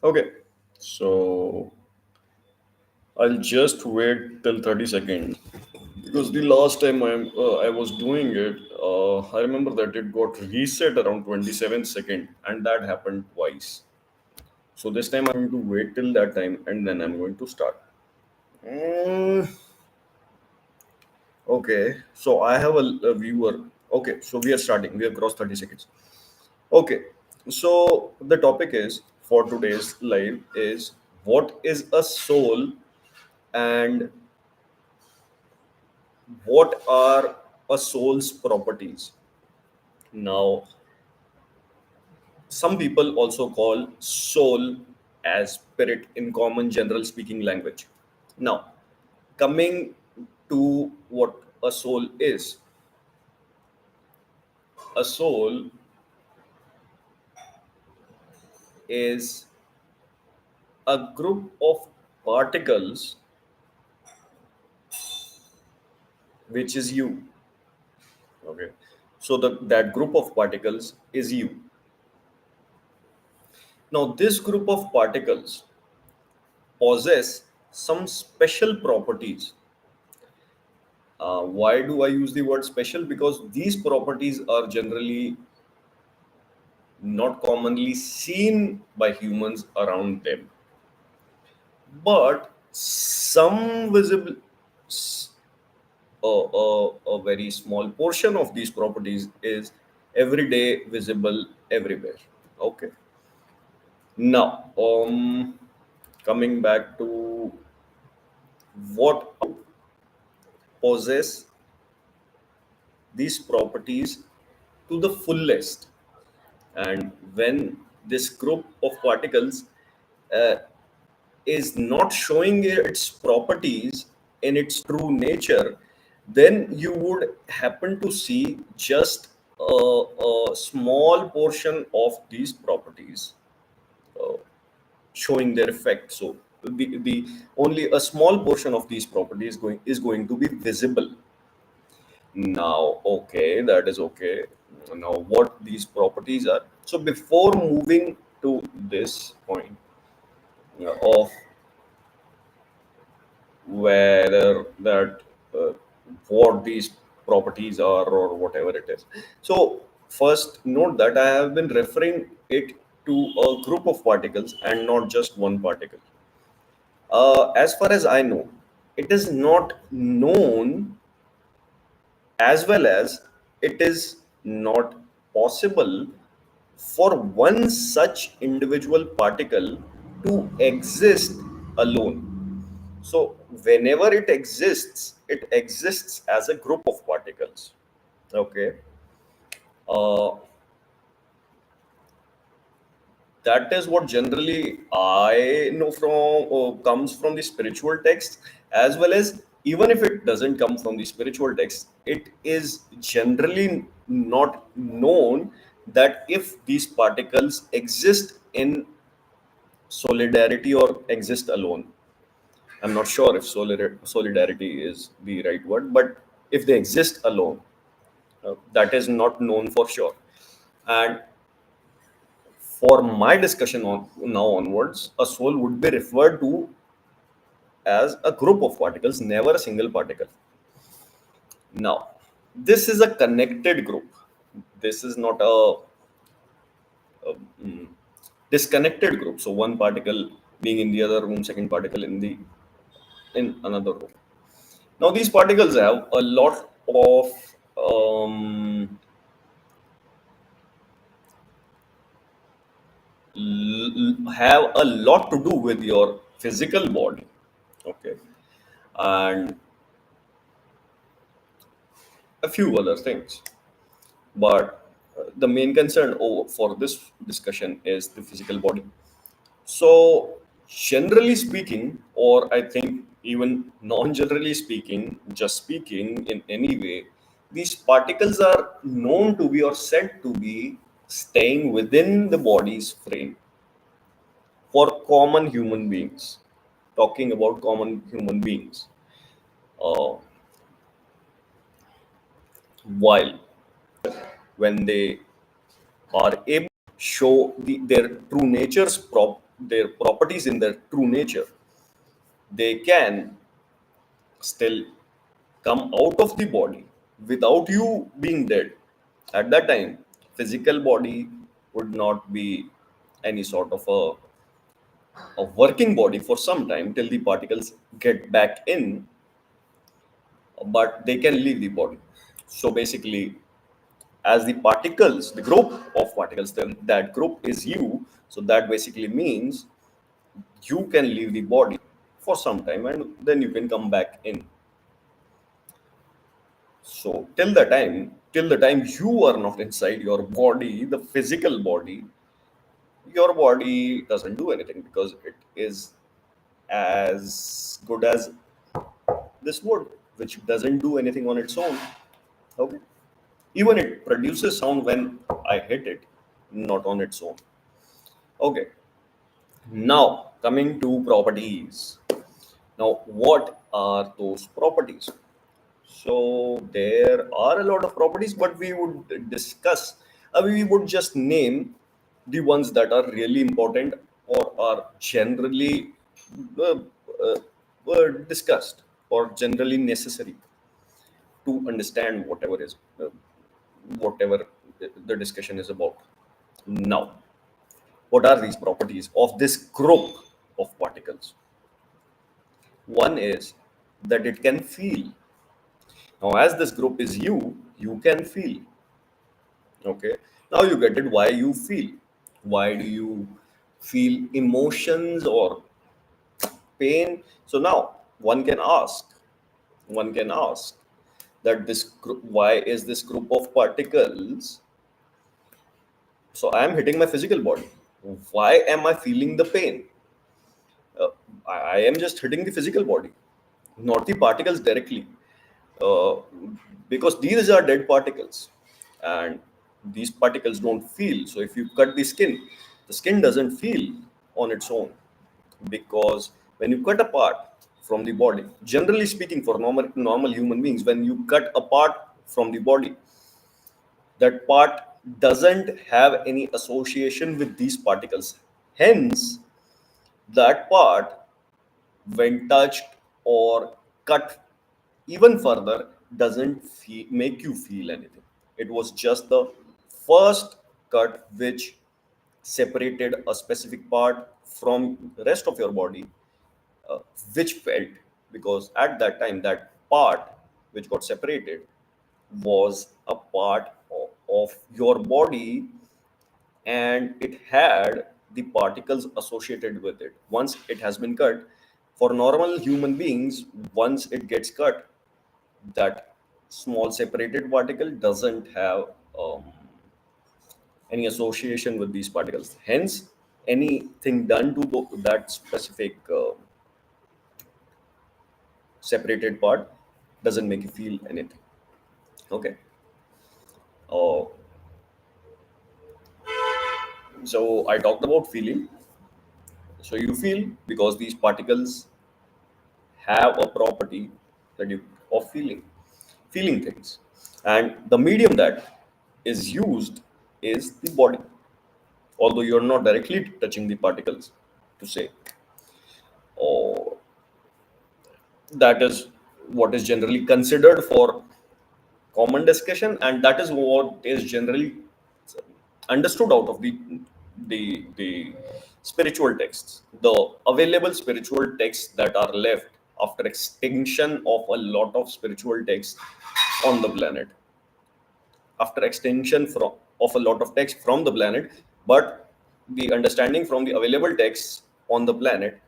Okay, so I'll just wait till 30 seconds because the last time I was doing it, I remember that it got reset around 27 second, and that happened twice. So this time I'm going to wait till that time and then I'm going to start. Mm, okay, so I have a viewer. Okay, so we are starting. We have crossed 30 seconds. Okay, so the topic is for today's live is what is a soul and what are a soul's properties. Now, some people also call soul as spirit in common general speaking language. Now, coming to what a soul is, a soul is a group of particles which is you. Okay, so that group of particles is you. Now, this group of particles possess some special properties. Why do I use the word special? Because these properties are generally not commonly seen by humans around them, but some visible, s- a very small portion of these properties is everyday visible everywhere. Okay. Now, coming back to what possess these properties to the fullest. And when this group of particles uh, is not showing its properties in its true nature, then you would happen to see just a small portion of these properties uh, showing their effect. So the only a small portion of these properties going to be visible. Now, okay, that is okay. Now, what these properties are. So, before moving to this point of whether that what these properties are or whatever it is. So, first note that I have been referring it to a group of particles and not just one particle. As far as I know, it is not known as well as it is not possible for one such individual particle to exist alone. So, whenever it exists as a group of particles. Okay. Uh, that is what generally I know from comes from the spiritual text, as well as even if it doesn't come from the spiritual text, it is generally not known that if these particles exist in solidarity or exist alone. I'm not sure if solidarity is the right word, but if they exist alone, that is not known for sure. And for my discussion on now onwards, a soul would be referred to as a group of particles, never a single particle. Now, this is a connected group. This is not a disconnected group. So one particle being in the other room, second particle in another room. Now these particles have a lot of have a lot to do with your physical body. Okay, and a few other things. But the main concern for this discussion is the physical body. So, generally speaking, or I think even non generally speaking, just speaking in any way, these particles are known to be or said to be staying within the body's frame for common human beings. Talking about common human beings. Uh, while when they are able show their true their properties in their true nature, they can still come out of the body without you being dead. At that time, physical body would not be any sort of a working body for some time till the particles get back in, but they can leave the body. So basically, as the particles, the group of particles, then that group is you. So that basically means you can leave the body for some time and then you can come back in. So till the time you are not inside your body, the physical body, your body doesn't do anything because it is as good as this wood, which doesn't do anything on its own. Okay. Even it produces sound when I hit it, not on its own. Okay. Now coming to properties. Now, what are those properties? So there are a lot of properties, but we would discuss, we would just name the ones that are really important or are generally uh, uh, discussed or generally necessary to understand whatever the discussion is about. Now, what are these properties of this group of particles? One is that it can feel. Now, as this group is you, you can feel. Okay. Now you get it why you feel. Why do you feel emotions or pain? So now one can ask that this group, why is this group of particles? So I am hitting my physical body. Why am I feeling the pain? Uh, I am just hitting the physical body, not the particles directly. uh, because these are dead particles and these particles don't feel. So if you cut the skin doesn't feel on its own, because when you cut a part from the body, generally speaking, for normal human beings, when you cut a part from the body, that part doesn't have any association with these particles. Hence, that part, when touched or cut even further, doesn't make you feel anything. It was just the first cut which separated a specific part from the rest of your body, uh, which felt, because at that time that part which got separated was a part of your body, and it had the particles associated with it. Once it has been cut, for normal human beings, once it gets cut, that small separated particle doesn't have any association with these particles. Hence, anything done to that specific separated part doesn't make you feel anything. Okay. Uh, so I talked about feeling. So you feel because these particles have a property that you of feeling things, and the medium that is used is the body, although you're not directly touching the particles to say. Or that is what is generally considered for common discussion, and that is what is generally understood out of the spiritual texts, the available spiritual texts that are left after extinction of a lot of spiritual texts on the planet, after extinction of a lot of text from the planet. But the understanding from the available texts on the planet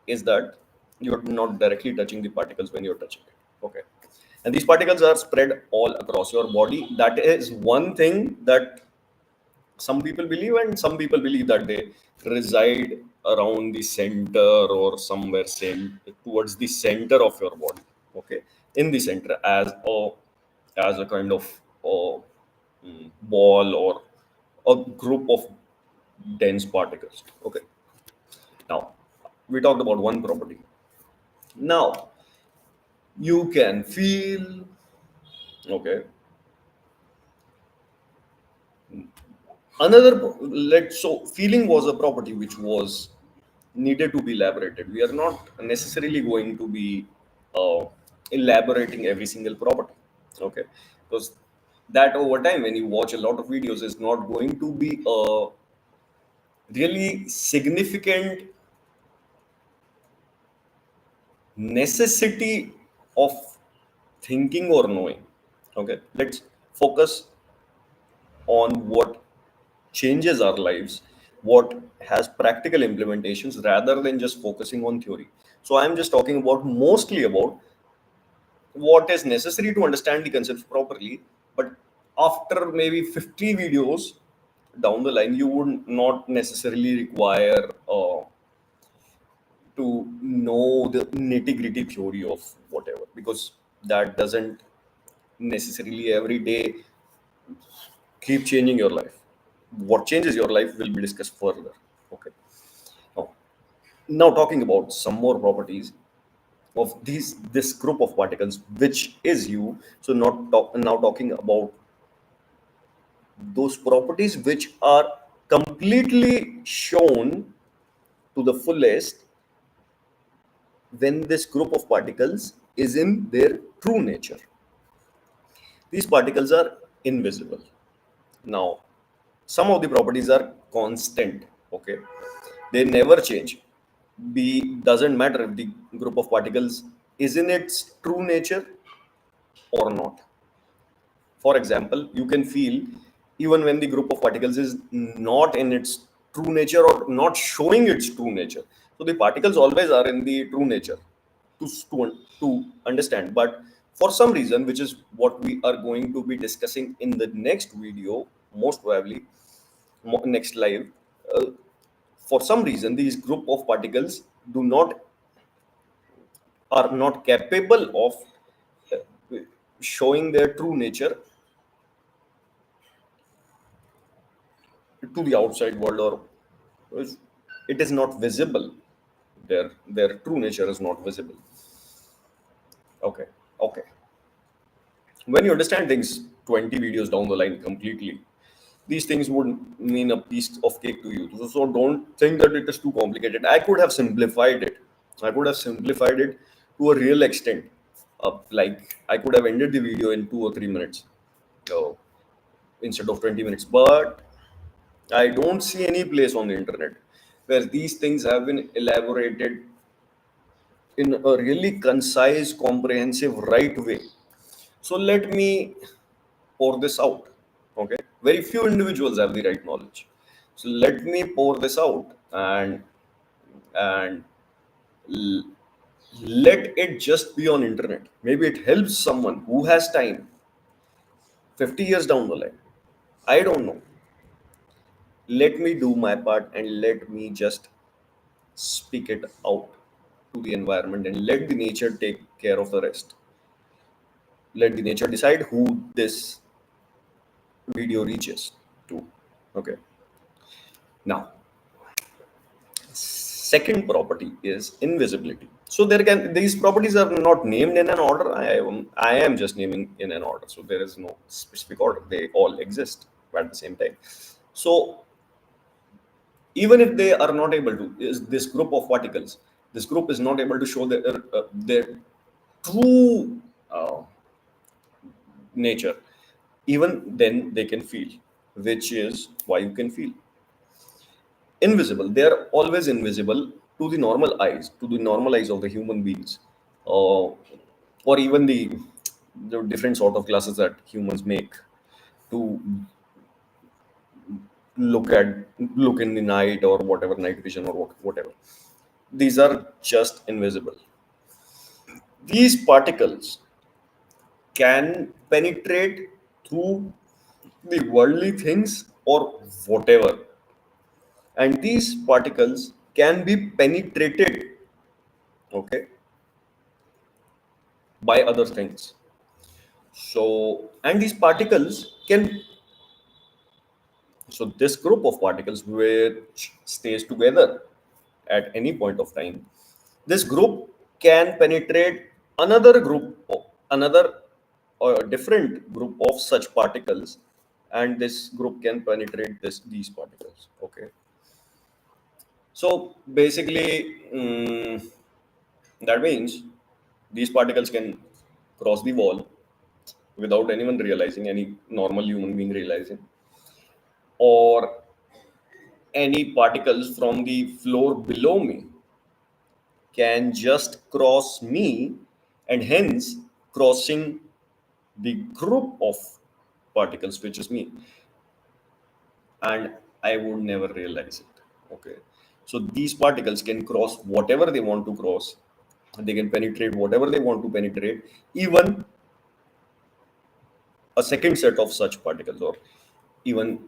is that you're not directly touching the particles when you're touching it. Okay. And these particles are spread all across your body. That is one thing that some people believe, and some people believe that they reside around the center or somewhere towards the center of your body. Okay. In the center as a kind of ball or a group of dense particles. Okay. Now we talked about one property. Now you can feel. Okay. Another, so feeling was a property which was needed to be elaborated. We are not necessarily going to be uh, elaborating every single property, okay? Because that over time, when you watch a lot of videos, is not going to be a really significant necessity of thinking or knowing. Okay, let's focus on what changes our lives, what has practical implementations rather than just focusing on theory. So I'm just talking about mostly about what is necessary to understand the concepts properly. But after maybe 50 videos down the line, you would not necessarily require to know the nitty gritty theory of whatever, because that doesn't necessarily every day keep changing your life. What changes your life will be discussed further. Okay. Now, now talking about some more properties of this group of particles, which is you. So now talking about those properties which are completely shown to the fullest when this group of particles is in their true nature. These particles are invisible. Now, some of the properties are constant, okay? They never change. Doesn't matter if the group of particles is in its true nature or not. For example, you can feel even when the group of particles is not in its true nature or not showing its true nature. So the particles always are in the true nature to understand. But for some reason, which is what we are going to be discussing in the next video, most probably next live, uh, for some reason, these group of particles do not are not capable of showing their true nature to the outside world, or it is not visible. Their true nature is not visible. Okay. Okay, when you understand things 20 videos down the line completely, these things would mean a piece of cake to you. So don't think that it is too complicated. I could have simplified it. I could have simplified it to a real extent. Like I could have ended the video in 2 or 3 minutes, uh, instead of 20 minutes. But I don't see any place on the internet where these things have been elaborated in a really concise, comprehensive, right way. So let me pour this out. Okay, very few individuals have the right knowledge. So let me pour this out and l- let it just be on internet. Maybe it helps someone who has time 50 years down the line. I don't know. Let me do my part and let me just speak it out to the environment and let the nature take care of the rest. Let the nature decide who this video reaches to. Okay. Now, second property is invisibility. So these properties are not named in an order. I am just naming in an order. So there is no specific order. They all exist at the same time. So even if they are not able to, is this group of particles, this group is not able to show their true nature, even then they can feel, which is why you can feel invisible. They are always invisible to the normal eyes of the human beings, or even the different sort of glasses that humans make to look in the night, or whatever, night vision, or whatever. These are just invisible. These particles can penetrate through the worldly things or whatever, and these particles can be penetrated, okay, by other things. So, and these particles can, so this group of particles which stays together at any point of time, this group can penetrate another group, another different group of such particles and this group can penetrate these particles. Okay, so basically, that means these particles can cross the wall without anyone realizing, any normal human being realizing, or any particles from the floor below me can just cross me, and hence crossing the group of particles, which is me, and I would never realize it. Okay, so these particles can cross whatever they want to cross, they can penetrate whatever they want to penetrate, even a second set of such particles, or even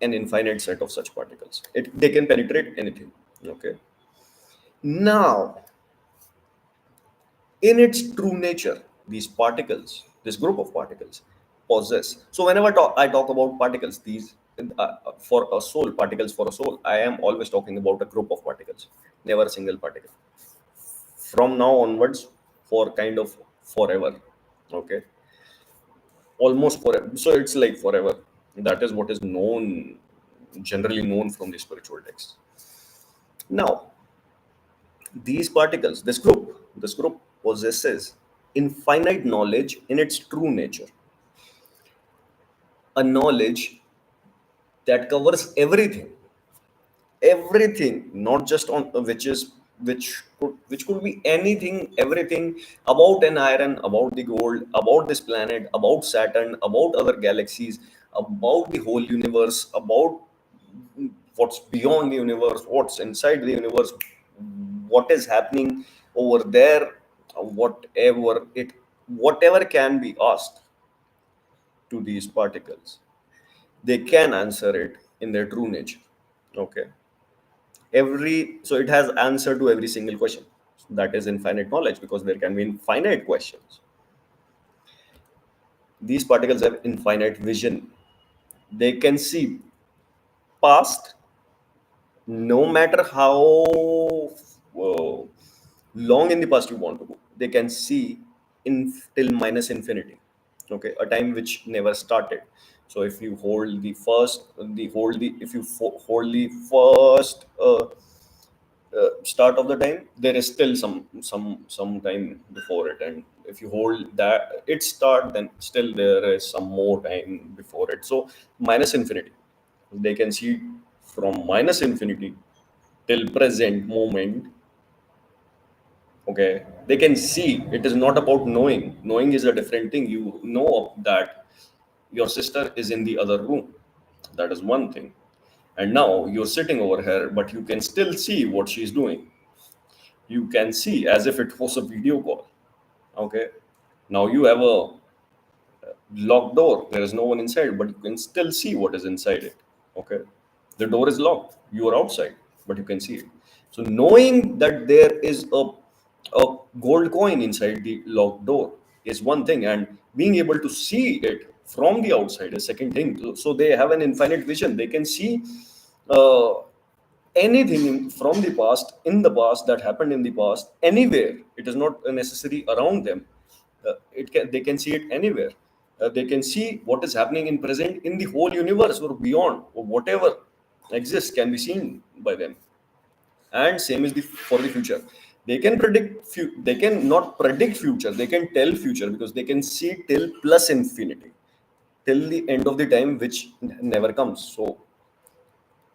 an infinite set of such particles. They can penetrate anything. Okay, now in its true nature, these particles, this group of particles, possess. So whenever I talk about particles, these for a soul, particles for a soul, I am always talking about a group of particles, never a single particle. From now onwards, for kind of forever. Okay, almost forever. So it's like forever. That is what is known, generally known from the spiritual texts. Now, these particles, this group possesses infinite knowledge in its true nature, a knowledge that covers everything, not just on which could be anything, everything about an iron, about the gold, about this planet, about Saturn, about other galaxies, about the whole universe, about what's beyond the universe, what's inside the universe, what is happening over there, whatever can be asked to these particles, they can answer it in their true nature. Okay, so it has answer to every single question. That is infinite knowledge, because there can be infinite questions. These particles have infinite vision. They can see past, no matter how uh, long in the past you want to go. They can see in till minus infinity. Okay, a time which never started. So if you hold the first the hold the if you hold the first start of the time, there is still some time before it, and if you hold that it start, then still there is some more time before it. So minus infinity, they can see from minus infinity till present moment. Okay, they can see. It is not about knowing is a different thing. You know that your sister is in the other room, that is one thing, and now you're sitting over here, but you can still see what she's doing. You can see as if it was a video call. Okay, now you have a locked door, there is no one inside, but you can still see what is inside it. Okay, the door is locked, you are outside, but you can see it. So knowing that there is a gold coin inside the locked door is one thing, and being able to see it from the outside is second thing. So they have an infinite vision. They can see uh, anything from the past, in the past, that happened in the past, anywhere. It is not necessary around them. They can see it anywhere. They can see what is happening in present in the whole universe, or beyond, or whatever exists can be seen by them. And same is the for the future. They can they can not predict future, they can tell future, because they can see till plus infinity, till the end of the time, which never comes. So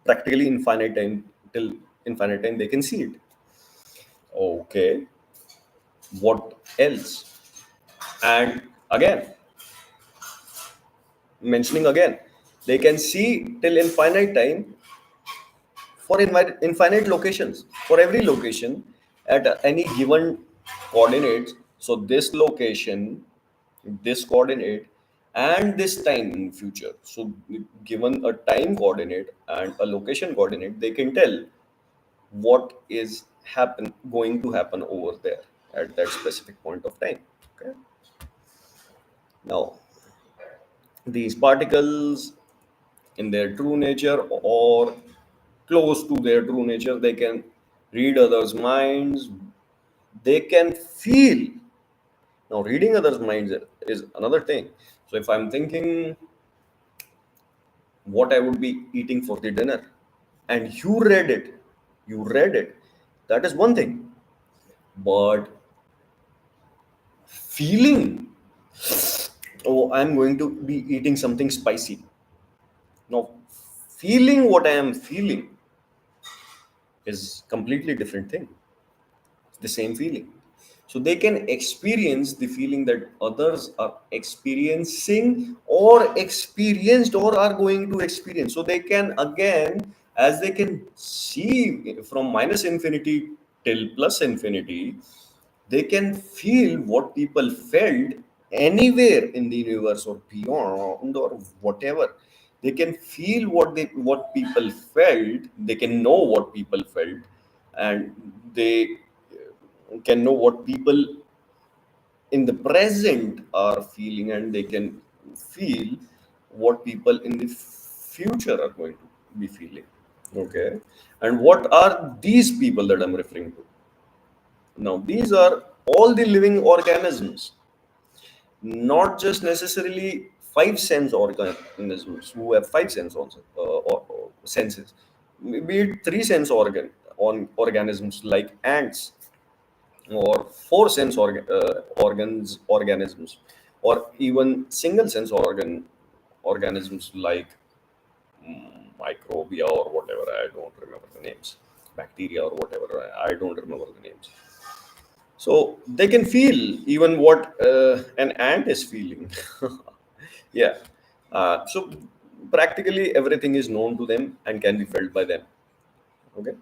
practically infinite time, till infinite time they can see it. Okay, what else? And again, mentioning again, they can see till infinite time for infinite locations, for every location at any given coordinates. So this location, this coordinate, and this time in future. So given a time coordinate and a location coordinate, they can tell what is going to happen over there at that specific point of time. Okay, now these particles, in their true nature or close to their true nature, they can read others minds, they can feel. Now reading others minds is another thing. So if I'm thinking what I would be eating for the dinner. And you read it. You read it. That is one thing. But feeling, oh, I'm going to be eating something spicy. Now, feeling what I am feeling is completely different thing. It's the same feeling. So they can experience the feeling that others are experiencing or experienced or are going to experience. So they can again, as they can see from minus infinity till plus infinity, they can feel what people felt anywhere in the universe or beyond or whatever. They can feel what people felt. They can know what people felt, and they can know what people in the present are feeling, and they can feel what people in the future are going to be feeling. Okay, and what are these people that I'm referring to? Now, these are all the living organisms, not just necessarily five sense organisms who have five sense also or senses. Be it three sense on organisms like ants, or four sense organisms, or even single sense organisms like microbia or whatever. I don't remember the names, bacteria or whatever. I don't remember the names. So they can feel even what an ant is feeling. Yeah. So practically everything is known to them and can be felt by them. Okay.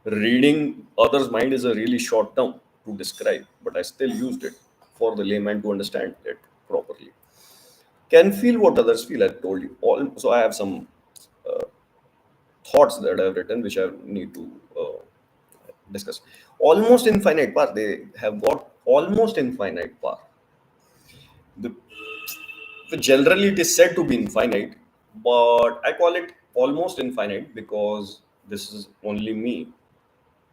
Reading others' mind is a really short term to describe, but I still used it for the layman to understand it properly. Can feel what others feel. I told you all. So I have some uh, thoughts that I've written, which I need to discuss. Almost infinite power. They have got almost infinite power. The, generally it is said to be infinite, but I call it almost infinite because this is only me,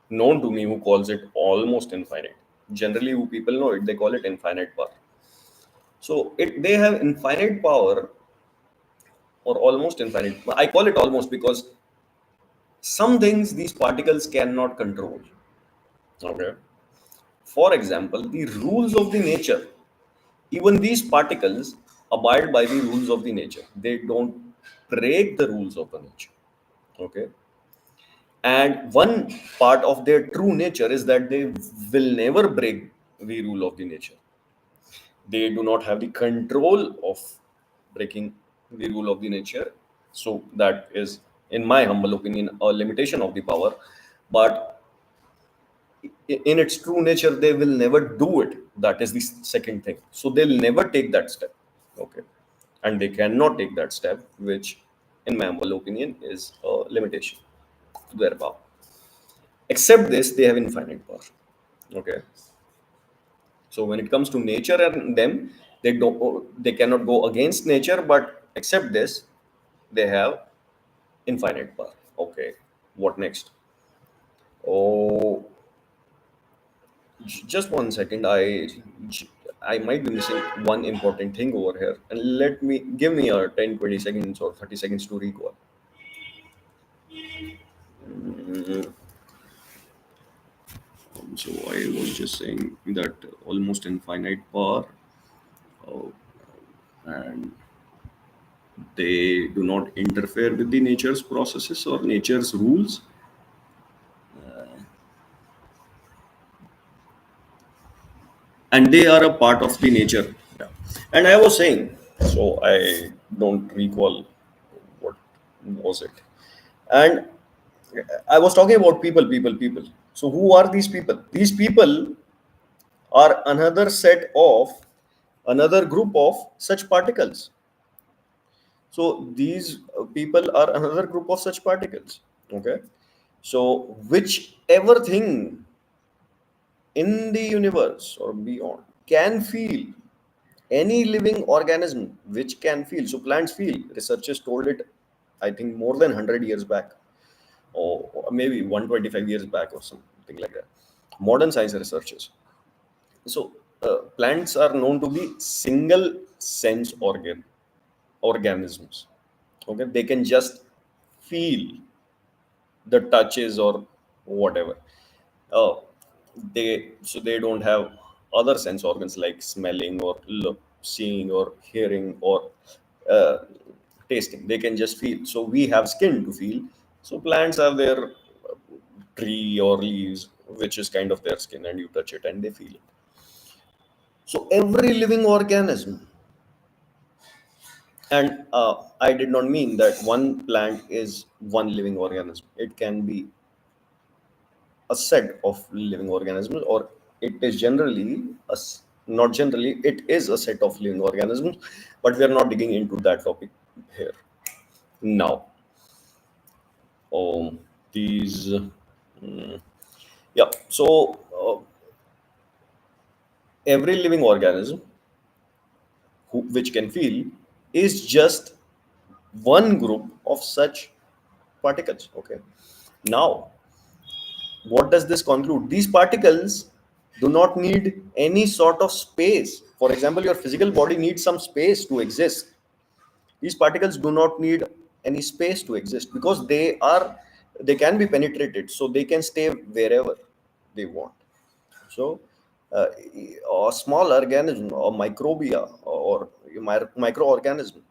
known to me, who calls it almost infinite. Generally, who people know it, they call it infinite power. So they have infinite power or almost infinite. I call it almost because some things these particles cannot control. Okay. For example, the rules of the nature. Even these particles abide by the rules of the nature. They don't break the rules of the nature. Okay. And one part of their true nature is that they will never break the rule of the nature. They do not have the control of breaking the rule of the nature. So that is, in my humble opinion, a limitation of the power. But in its true nature, they will never do it. That is the second thing. So they'll never take that step. Okay. And they cannot take that step, which in my humble opinion is a limitation to their power. Except this, they have infinite power. Okay. So when it comes to nature and them, they cannot go against nature, but except this, they have infinite power. Okay. What next? Oh, just one second. I might be missing one important thing over here. And let me give me a 10, 20 seconds or 30 seconds to recall. Mm, so I was just saying that almost infinite power, uh, and they do not interfere with the nature's processes or nature's rules, and they are a part of the nature. Yeah. And I was saying, so I don't recall what was it. And I was talking about people. So who are these people? These people are another group of such particles. So these people are another group of such particles. Okay. So whichever thing in the universe or beyond can feel, any living organism which can feel. So plants feel. Researchers told it, I think, more than 100 years back, or maybe 125 years back or something like that. Modern science researchers. So plants are known to be single sense organisms. Okay, they can just feel the touches or whatever. uh, they don't have other sense organs like smelling or look, seeing or hearing or uh, tasting. They can just feel. So we have skin to feel. So plants have their tree or leaves, which is kind of their skin, and you touch it and they feel it. So every living organism, and I did not mean that one plant is one living organism. It can be a set of living organisms, or it is generally not generally, it is a set of living organisms, but we are not digging into that topic here now. These Yeah, so every living organism which can feel is just one group of such particles. Okay, now what does this conclude? These particles do not need any sort of space. For example, your physical body needs some space to exist. These particles do not need any space to exist because they can be penetrated, so they can stay wherever they want. So a small organism or microbia or microorganism,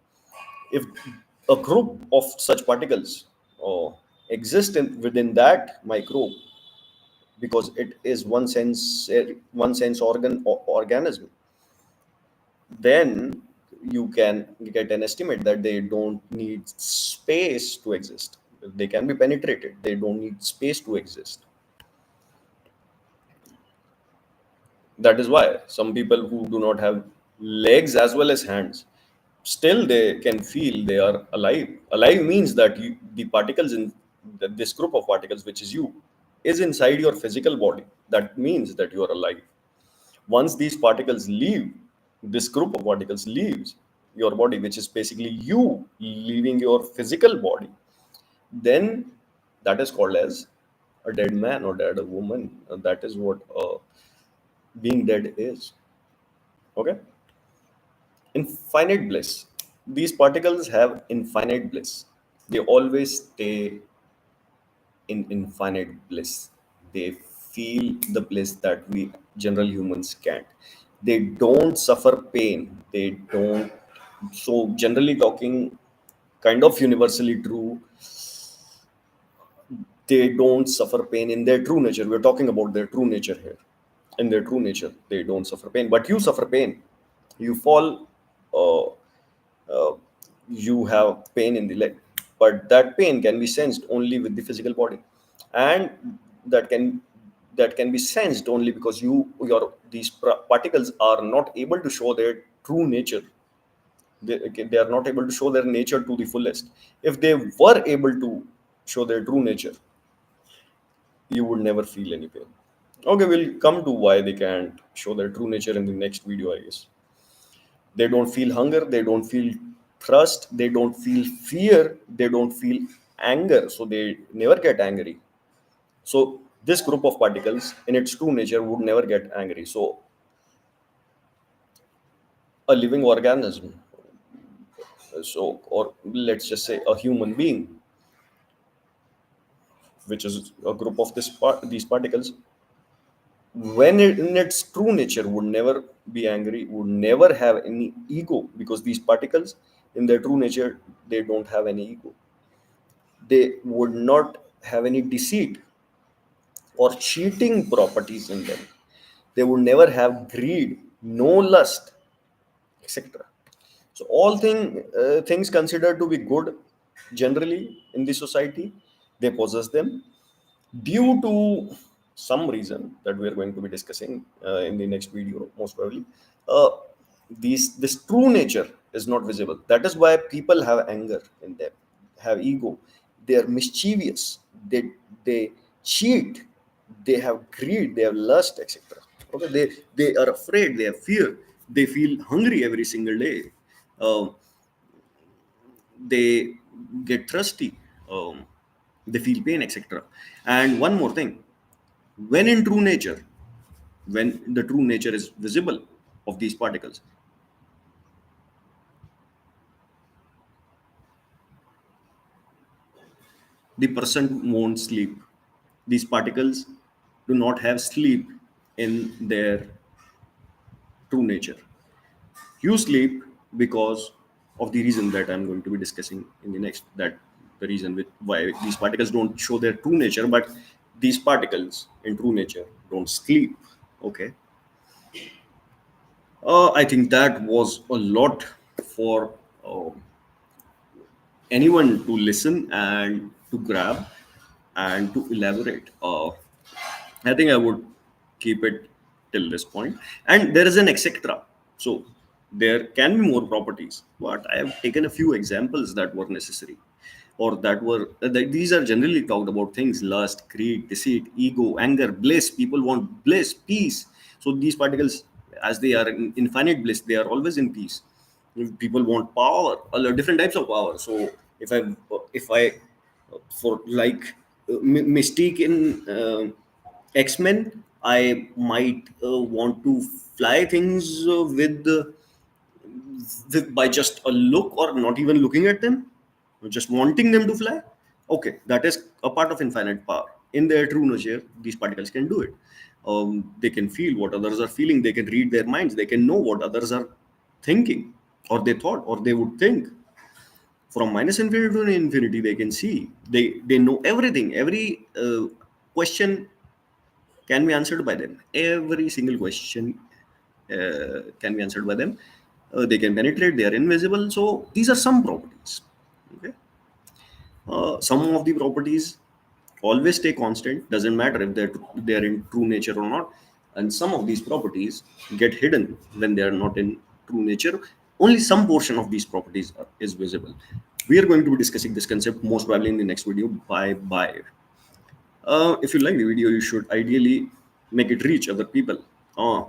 if a group of such particles exist within that microbe, because it is one sense organism, then you can get an estimate that they don't need space to exist. They can be penetrated, they don't need space to exist. That is why some people who do not have legs as well as hands, still they can feel they are alive. Alive means that the particles in this group of particles, which is you, is inside your physical body. That means that you are alive. Once these particles leave, this group of particles leaves your body, which is basically you leaving your physical body, then that is called as a dead man or dead woman. That is what being dead is. Okay. Infinite bliss. These particles have infinite bliss. They always stay in infinite bliss. They feel the bliss that we general humans can't. They don't suffer pain. They don't. So, generally talking, kind of universally true, they don't suffer pain in their true nature. We're talking about their true nature here. In their true nature, they don't suffer pain. But you suffer pain. You fall. Uh, uh, you have pain in the leg, but that pain can be sensed only with the physical body, and that can that can be sensed only because these particles are not able to show their true nature. They are not able to show their nature to the fullest. If they were able to show their true nature, you would never feel any pain. Okay, we'll come to why they can't show their true nature in the next video, I guess. They don't feel hunger, they don't feel thirst, they don't feel fear, they don't feel anger, so they never get angry. So this group of particles in its true nature would never get angry. So a living organism, so or let's just say a human being, which is a group of these particles, when in its true nature would never be angry, would never have any ego, because these particles in their true nature, they don't have any ego. They would not have any deceit or cheating properties in them. They would never have greed, no lust, etc. So all things considered to be good generally in the society, they possess them due to some reason that we are going to be discussing in the next video, most probably. Uh, this true nature is not visible. That is why people have anger in them, have ego. They are mischievous. They cheat. They have greed. They have lust, etc. Okay, they are afraid. They have fear. They feel hungry every single day. Um, they get thirsty. They feel pain, etc. And one more thing, when in true nature, when the true nature is visible of these particles, the person won't sleep. These particles do not have sleep in their true nature. You sleep because of the reason that I'm going to be discussing in the next, that the reason with why these particles don't show their true nature, but these particles in true nature don't sleep. Okay. I think that was a lot for uh, anyone to listen and to grab and to elaborate. I think I would keep it till this point. And there is an etc. So there can be more properties, but I have taken a few examples that were necessary, or that were that these are generally talked about things: lust, greed, deceit, ego, anger, bliss. People want bliss, peace. So these particles, as they are in infinite bliss, they are always in peace. If people want power, different types of power. So if I for like Mystique in X-Men, I might want to fly things by just a look, or not even looking at them, just wanting them to fly. Okay, that is a part of infinite power. In their true nature, these particles can do it. They can feel what others are feeling. They can read their minds. They can know what others are thinking, or they thought, or they would think. From minus infinity to infinity, they can see. They know everything. Every question can be answered by them. Every single question can be answered by them. They can penetrate. They are invisible. So these are some properties. Okay. Some of the properties always stay constant. Doesn't matter if they're in true nature or not. And some of these properties get hidden when they are not in true nature. Only some portion of these properties is visible. We are going to be discussing this concept most probably in the next video. Bye bye. If you like the video, you should ideally make it reach other people. Uh,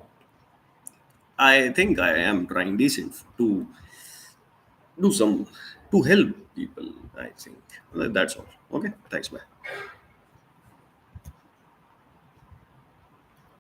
I think I am trying decent to do some to help people. I think that's all. Okay. Thanks. Bye.